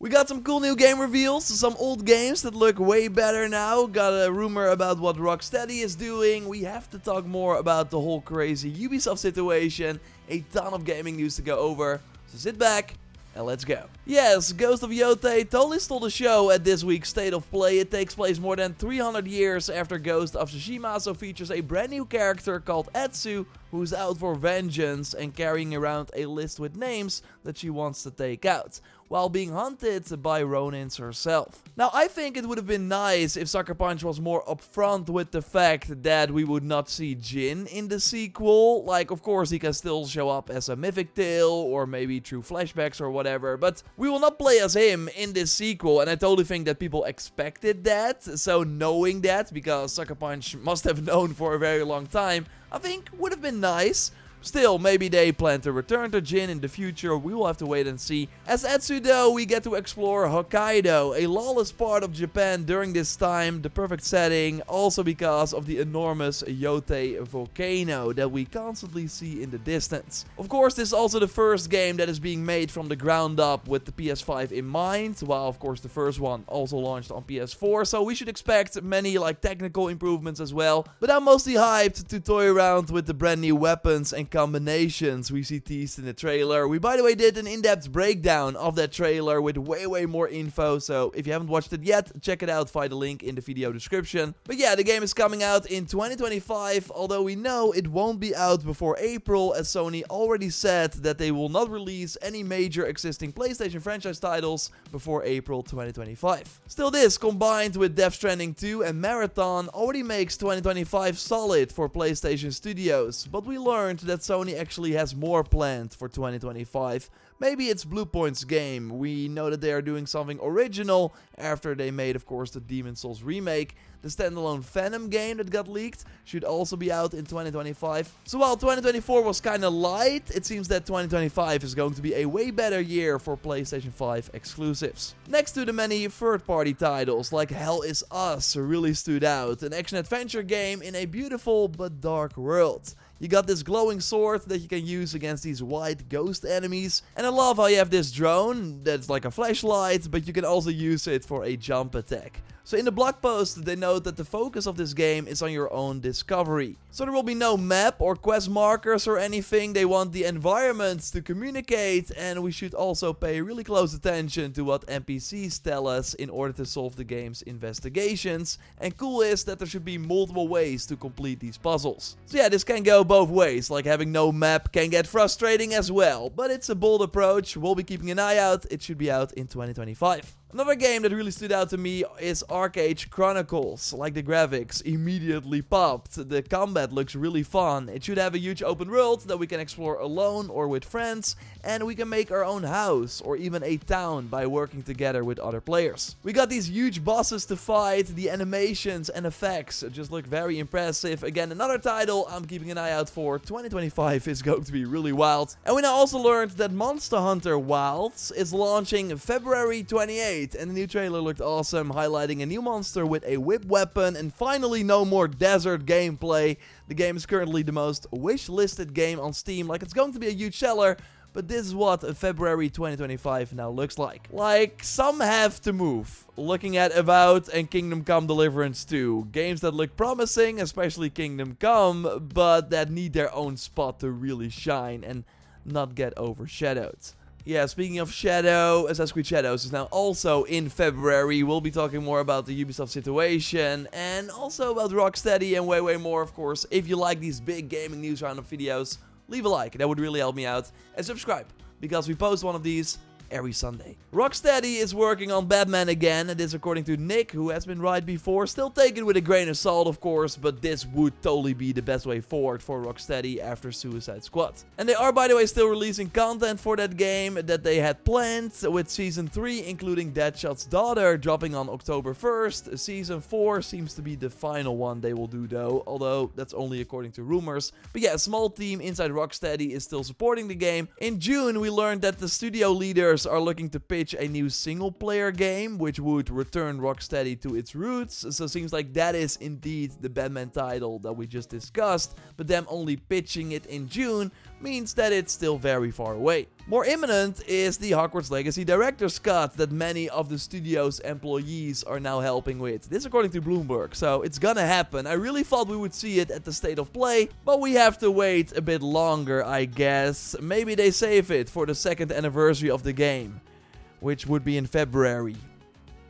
We got some cool new game reveals, some old games that look way better now, got a rumor about what Rocksteady is doing, we have to talk more about the whole crazy Ubisoft situation, a ton of gaming news to go over, so sit back and let's go. Yes, Ghost of Yotei totally stole the show at this week's State of Play. It takes place more than 300 years after Ghost of Tsushima, so features a brand new character called Etsu, who's out for vengeance and carrying around a list with names that she wants to take out, while being hunted by Ronins herself. Now, I think it would have been nice if Sucker Punch was more upfront with the fact that we would not see Jin in the sequel. Like, of course, he can still show up as a mythic tale, or maybe through flashbacks or whatever, but we will not play as him in this sequel, and I totally think that people expected that. So knowing that, because Sucker Punch must have known for a very long time, I think would have been nice. Still, maybe they plan to return to Jin in the future, we will have to wait and see. As Etsu though, we get to explore Hokkaido, a lawless part of Japan during this time, the perfect setting, also because of the enormous Yotei volcano that we constantly see in the distance. Of course, this is also the first game that is being made from the ground up with the PS5 in mind, while of course the first one also launched on PS4, so we should expect many technical improvements as well. But I'm mostly hyped to toy around with the brand new weapons and combinations we see teased in the trailer. We, by the way, did an in-depth breakdown of that trailer with way more info, so if you haven't watched it yet, check it out via the link in the video description. But yeah, the game is coming out in 2025, although we know it won't be out before April, as Sony already said that they will not release any major existing PlayStation franchise titles before April 2025. Still, this, combined with Death Stranding 2 and Marathon, already makes 2025 solid for PlayStation Studios, but we learned that Sony actually has more planned for 2025. Maybe it's Bluepoint's game. We know that they are doing something original after they made, of course, the Demon's Souls remake. The standalone Venom game that got leaked should also be out in 2025. So while 2024 was kinda light, it seems that 2025 is going to be a way better year for PlayStation 5 exclusives. Next to the many third-party titles, like Hell Is Us really stood out, an action-adventure game in a beautiful but dark world. You got this glowing sword that you can use against these white ghost enemies. And I love how you have this drone that's like a flashlight, but you can also use it for a jump attack. So in the blog post, they note that the focus of this game is on your own discovery. So there will be no map or quest markers or anything. They want the environments to communicate, and we should also pay really close attention to what NPCs tell us in order to solve the game's investigations. And cool is that there should be multiple ways to complete these puzzles. So yeah, this can go both ways, like having no map can get frustrating as well, but it's a bold approach. We'll be keeping an eye out. It should be out in 2025. Another game that really stood out to me is Arcade Chronicles. Like, the graphics immediately popped. The combat looks really fun. It should have a huge open world that we can explore alone or with friends, and we can make our own house or even a town by working together with other players. We got these huge bosses to fight. The animations and effects just look very impressive. Again, another title I'm keeping an eye out for. 2025 is going to be really wild. And we now also learned that Monster Hunter Wilds is launching February 28th. And the new trailer looked awesome, highlighting a new monster with a whip weapon, and finally no more desert gameplay. The game is currently the most wish-listed game on Steam, like it's going to be a huge seller, but this is what February 2025 now looks like. Like, some have to move. Looking at Avowed and Kingdom Come Deliverance 2, games that look promising, especially Kingdom Come, but that need their own spot to really shine and not get overshadowed. Yeah, speaking of Shadow, Assassin's Creed Shadows is now also in February. We'll be talking more about the Ubisoft situation and also about Rocksteady and way more, of course. If you like these big gaming news roundup videos, leave a like, that would really help me out. And subscribe, because we post one of these every Sunday. Rocksteady is working on Batman again, and this according to Nick, who has been right before. Still take it with a grain of salt, of course, but this would totally be the best way forward for Rocksteady after Suicide Squad. And they are, by the way, still releasing content for that game that they had planned, with Season 3, including Deadshot's daughter, dropping on October 1st. Season 4 seems to be the final one they will do, though, although that's only according to rumors. But yeah, a small team inside Rocksteady is still supporting the game. In June, we learned that the studio leaders are looking to pitch a new single-player game, which would return Rocksteady to its roots. So it seems like that is indeed the Batman title that we just discussed, but them only pitching it in June means that it's still very far away. More imminent is the Hogwarts Legacy Director's Cut that many of the studio's employees are now helping with. This according to Bloomberg, so it's gonna happen. I really thought we would see it at the State of Play, but we have to wait a bit longer, I guess. Maybe they save it for the 2nd anniversary of the game, which would be in February.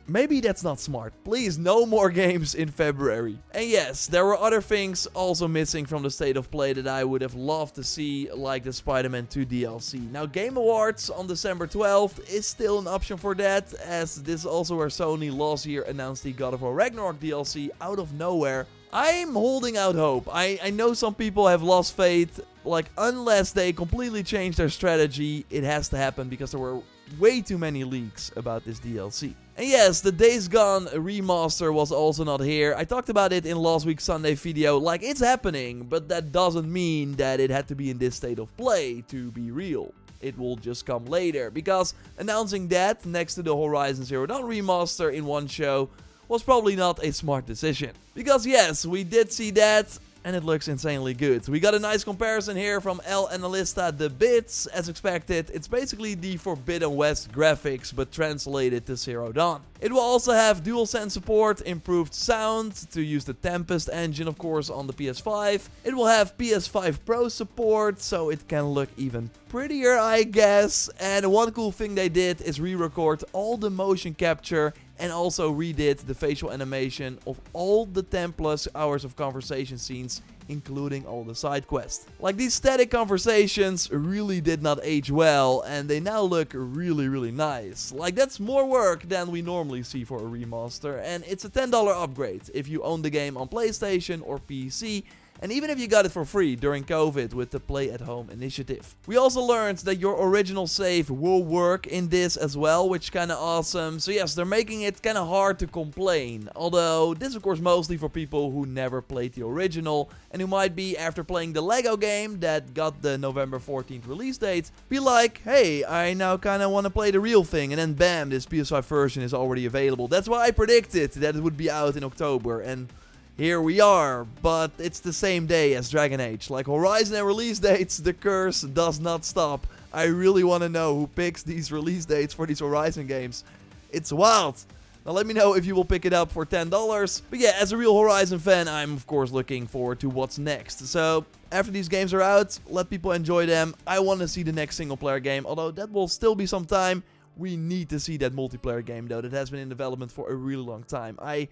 Maybe that's not smart. Please, no more games in February. And yes, there were other things also missing from the State of Play that I would have loved to see, like the Spider-Man 2 DLC. Now, Game Awards on December 12th is still an option for that, as this is also where Sony last year announced the God of War Ragnarok DLC out of nowhere. I'm holding out hope. I know some people have lost faith. Like, unless they completely change their strategy, it has to happen because there were way too many leaks about this DLC. And yes, the Days Gone remaster was also not here. I talked about it in last week's Sunday video, like it's happening, but that doesn't mean that it had to be in this State of Play to be real. It will just come later, because announcing that next to the Horizon Zero Dawn remaster in one show was probably not a smart decision. Because yes, we did see that, and it looks insanely good. We got a nice comparison here from El Analista The Bits. As expected, it's basically the Forbidden West graphics, but translated to Zero Dawn. It will also have DualSense support, improved sound, to use the Tempest engine of course on the PS5. It will have PS5 Pro support, so it can look even prettier, I guess. And one cool thing they did is re-record all the motion capture and also redid the facial animation of all the 10+ hours of conversation scenes, including all the side quests. Like, these static conversations really did not age well, and they now look really nice. Like, that's more work than we normally see for a remaster, and it's a $10 upgrade if you own the game on PlayStation or PC. And even if you got it for free during COVID with the Play at Home initiative. We also learned that your original save will work in this as well, which is kinda awesome. So yes, they're making it kinda hard to complain. Although, this is of course mostly for people who never played the original, and who might be, after playing the Lego game that got the November 14th release date, be like, hey, I now kinda wanna play the real thing, and then bam, this PS5 version is already available. That's why I predicted that it would be out in October, and here we are, but it's the same day as Dragon Age. Like Horizon and release dates, the curse does not stop. I really want to know who picks these release dates for these Horizon games. It's wild. Now let me know if you will pick it up for $10. But yeah, as a real Horizon fan, I'm of course looking forward to what's next. So after these games are out, let people enjoy them. I want to see the next single player game, although that will still be some time. We need to see that multiplayer game though, that has been in development for a really long time. I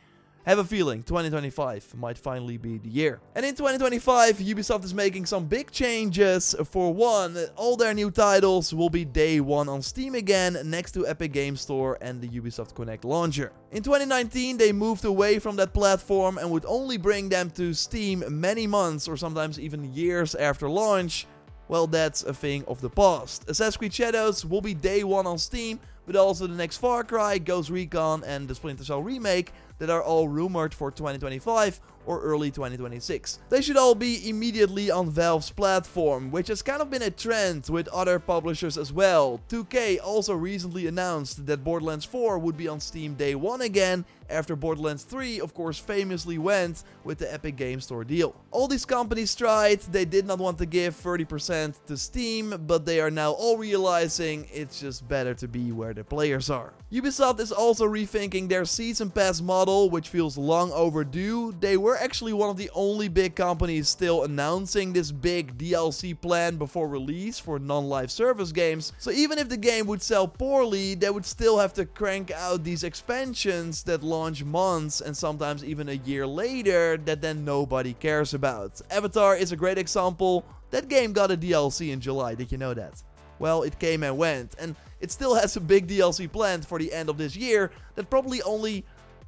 have a feeling 2025 might finally be the year. And in 2025, Ubisoft is making some big changes. For one, all their new titles will be day one on Steam again, next to Epic Games Store and the Ubisoft Connect launcher. In 2019, they moved away from that platform and would only bring them to Steam many months or sometimes even years after launch. Well, that's a thing of the past. Assassin's Creed Shadows will be day one on Steam, but also the next Far Cry, Ghost Recon and the Splinter Cell remake that are all rumored for 2025 or early 2026. They should all be immediately on Valve's platform, which has kind of been a trend with other publishers as well. 2K also recently announced that Borderlands 4 would be on Steam day one again, after Borderlands 3 of course famously went with the Epic Games Store deal. All these companies tried, they did not want to give 30% to Steam, but they are now all realizing it's just better to be where the players are. Ubisoft is also rethinking their Season Pass model, which feels long overdue. They were actually one of the only big companies still announcing this big DLC plan before release for non-live service games. So even if the game would sell poorly, they would still have to crank out these expansions that launch months and sometimes even a year later that then nobody cares about. Avatar is a great example. That game got a DLC in July, did you know that? Well, it came and went, and it still has a big DLC planned for the end of this year that probably only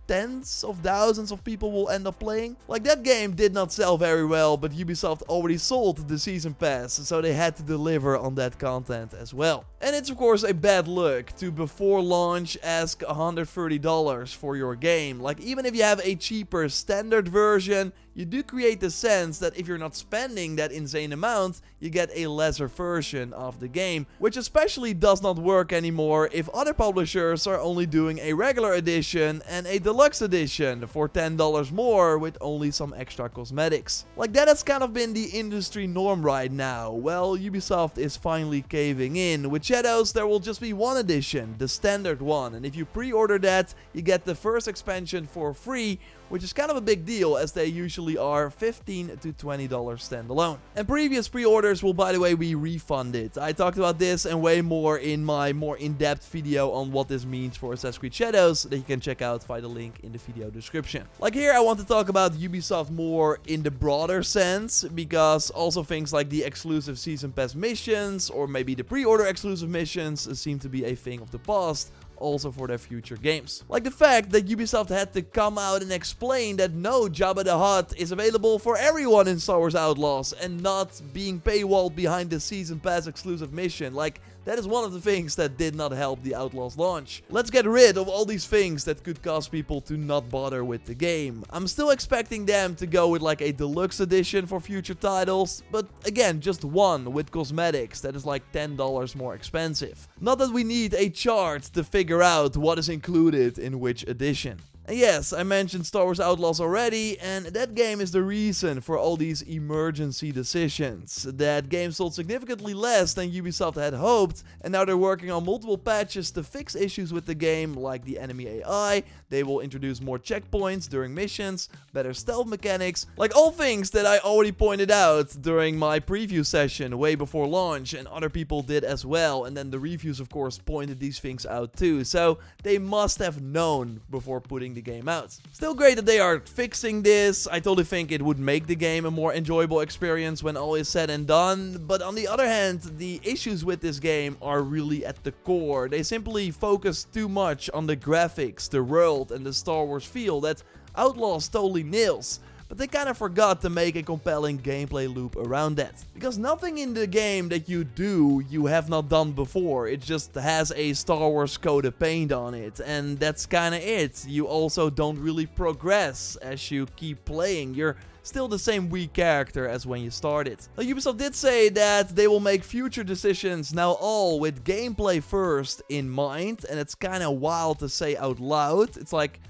tens of thousands of people will end up playing. Like, that game did not sell very well, but Ubisoft already sold the Season Pass, so they had to deliver on that content as well. And it's of course a bad look to before launch ask $130 for your game. Like, even if you have a cheaper standard version, you do create the sense that if you're not spending that insane amount, you get a lesser version of the game, which especially does not work anymore if other publishers are only doing a regular edition and a deluxe Deluxe Edition for $10 more with only some extra cosmetics. Like that has kind of been the industry norm right now. Well, Ubisoft is finally caving in. With Shadows there will just be one edition, the standard one, and if you pre-order that, you get the first expansion for free, which is kind of a big deal as they usually are $15 to $20 standalone. And previous pre-orders will, by the way, be refunded. I talked about this and way more in my more in-depth video on what this means for Assassin's Creed Shadows that you can check out via the link in the video description. Like here, I want to talk about Ubisoft more in the broader sense, because also things like the exclusive Season Pass missions or maybe the pre-order exclusive missions seem to be a thing of the past, also for their future games. Like the fact that Ubisoft had to come out and explain that no, Jabba the Hutt is available for everyone in Star Wars Outlaws and not being paywalled behind the Season Pass exclusive mission. Like, that is one of the things that did not help the Outlaws launch. Let's get rid of all these things that could cause people to not bother with the game. I'm still expecting them to go with like a deluxe edition for future titles, but again, just one with cosmetics that is like $10 more expensive. Not that we need a chart to figure out what is included in which edition. And yes, I mentioned Star Wars Outlaws already, and that game is the reason for all these emergency decisions. That game sold significantly less than Ubisoft had hoped, and now they're working on multiple patches to fix issues with the game, like the enemy AI. They will introduce more checkpoints during missions, better stealth mechanics, like all things that I already pointed out during my preview session way before launch, and other people did as well, and then the reviews of course pointed these things out too, so they must have known before putting the game out. Still great that they are fixing this. I totally think it would make the game a more enjoyable experience when all is said and done, but on the other hand, the issues with this game are really at the core. They simply focus too much on the graphics, the world, and the Star Wars feel that Outlaws totally nails. But they kind of forgot to make a compelling gameplay loop around that. Because nothing in the game that you do, you have not done before. It just has a Star Wars coat of paint on it. And that's kind of it. You also don't really progress as you keep playing. You're still the same weak character as when you started. Now, Ubisoft did say that they will make future decisions now all with gameplay first in mind. And it's kind of wild to say out loud. It's like,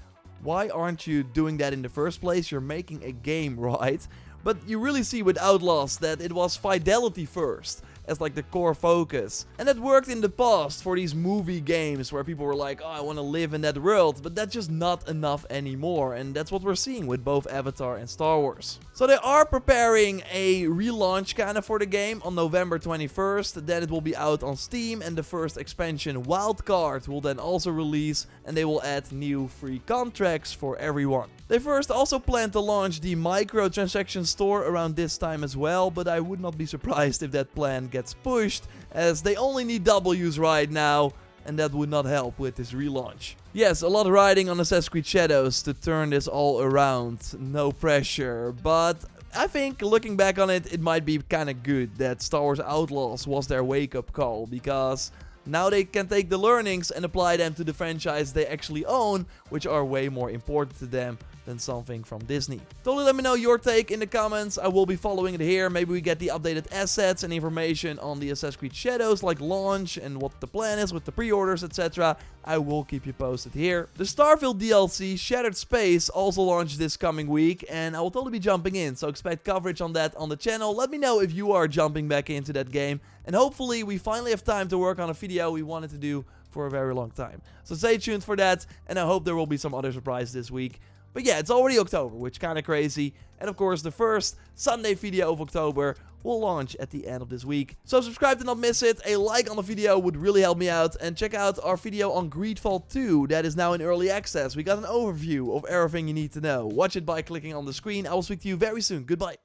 why aren't you doing that in the first place? You're making a game, right? But you really see with Outlaws that it was fidelity first as like the core focus. And that worked in the past for these movie games where people were like, oh, I want to live in that world, but that's just not enough anymore. And that's what we're seeing with both Avatar and Star Wars. So they are preparing a relaunch kind of for the game on November 21st. Then it will be out on Steam, and the first expansion Wildcard will then also release, and they will add new free contracts for everyone. They first also plan to launch the microtransaction store around this time as well, but I would not be surprised if that plan gets pushed, as they only need W's right now, and that would not help with this relaunch. Yes, a lot riding on Assassin's Creed Shadows to turn this all around, no pressure, but I think looking back on it, it might be kind of good that Star Wars Outlaws was their wake-up call, because now they can take the learnings and apply them to the franchise they actually own, which are way more important to them than something from Disney. Totally let me know your take in the comments. I will be following it here. Maybe we get the updated assets and information on the Assassin's Creed Shadows, like launch and what the plan is with the pre-orders, etc. I will keep you posted here. The Starfield DLC, Shattered Space, also launched this coming week, and I will totally be jumping in, so expect coverage on that on the channel. Let me know if you are jumping back into that game, and hopefully we finally have time to work on a video we wanted to do for a very long time. So stay tuned for that, and I hope there will be some other surprises this week. But yeah, it's already October, which is kind of crazy. And of course, the first Sunday video of October will launch at the end of this week. So subscribe to not miss it. A like on the video would really help me out. And check out our video on Greedfall 2. That is now in early access. We got an overview of everything you need to know. Watch it by clicking on the screen. I will speak to you very soon. Goodbye.